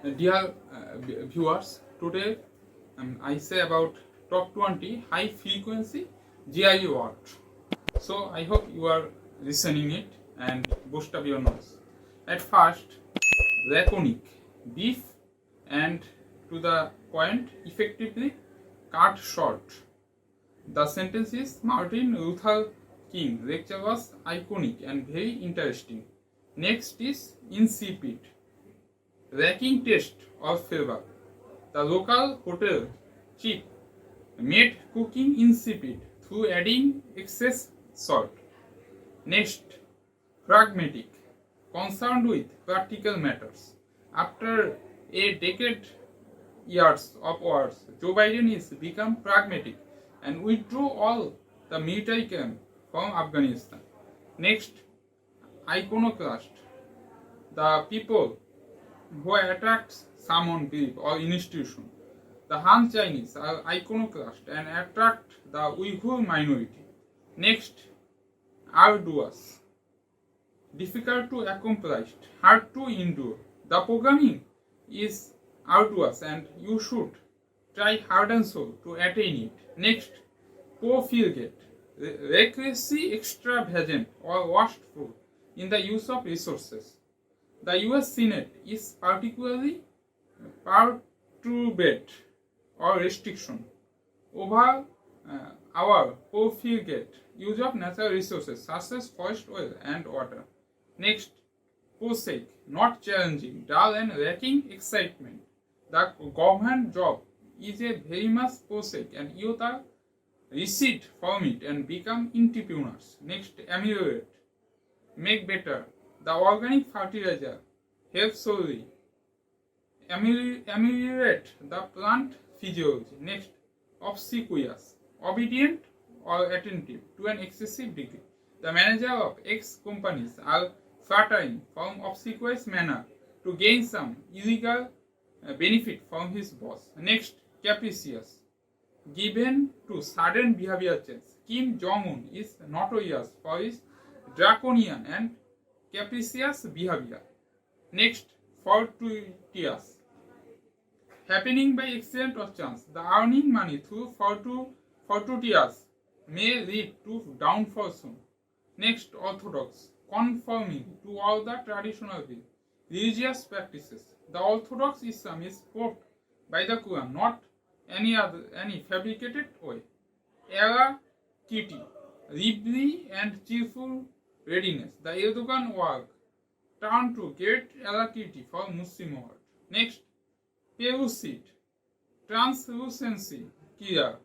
Dear viewers, today I say about top 20 high frequency GRE words. So I hope you are listening it and boost up your nose. At first, Laconic, brief and to the point, effectively cut short. The sentence is Martin Luther King lecture was iconic and very interesting. Next is Insipid, lacking taste or flavor. The local hotel chief made cooking insipid through adding excess salt. Next, Pragmatic, concerned with practical matters. After a decade years of wars, Joe Biden is become pragmatic and withdrew all the military camp from Afghanistan. Next, Iconoclast, the people who attracts someone belief or institution. The Han Chinese are iconoclast and attract the Uighur minority. Next, Arduous, difficult to accomplish, hard to endure. The programming is arduous and you should try hard and soul to attain it. Next, profligate, recklessly extravagant or wasteful in the use of resources. The US Senate is particularly perturbed or restriction over our profligate use of natural resources such as forest oil and water. Next, prosaic, not challenging, dull and lacking excitement. The government job is a very much prosaic and youth are recede from it and become entrepreneurs. Next, ameliorate, make better. The organic fertilizer helps solely ameliorate the plant physiology. Next, obsequious, obedient or attentive to an excessive degree. The manager of X companies are flattering from obsequious manner to gain some illegal benefit from his boss. Next, capricious, given to sudden behavior change. Kim Jong-un is notorious for his draconian and capricious behavior. Next, fortuitous, happening by accident or chance. The earning money through fortuitous may lead to downfall soon. Next, orthodox, conforming to all the traditional religious practices. The Orthodox Islam is taught by the Quran, not any fabricated way. Alacrity, lively and cheerful readiness. The Erdogan work turned to great alacrity for Muslim world. Next, pellucid, translucency, clear.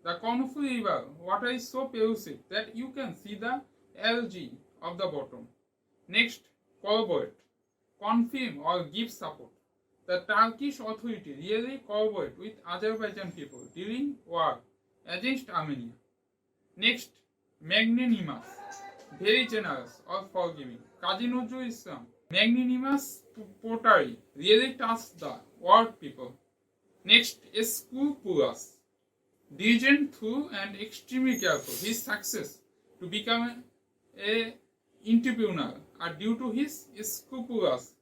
The Konfu river water is so pellucid that you can see the algae of the bottom. Next, collaborate, confirm or give support. The Turkish authority really collaborate with Azerbaijan people during war against Armenia. Next, magnanimous, very generous or forgiving. Kazi Nazrul Islam, magnanimous pottery really touched the world people. Next, scrupulous, diligent through and extremely careful. His success to become a entrepreneur are due to his scrupulous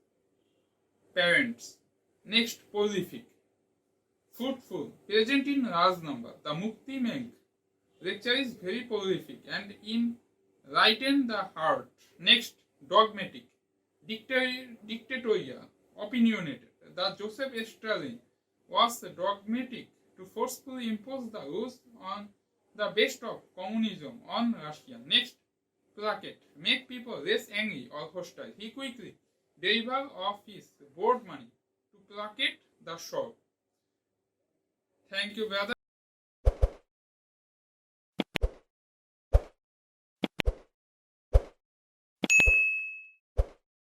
parents. Next, prolific, fruitful, present in large number. The Mukti Menk lecture is very prolific and enlighten the heart. Next, dogmatic, dictatorial, opinionated. The Joseph Stalin was dogmatic to forcefully impose the rules on the best of communism on Russia. Next, placate, make people less angry or hostile. He quickly delivered of his board money to placate the shock. Thank you, brother.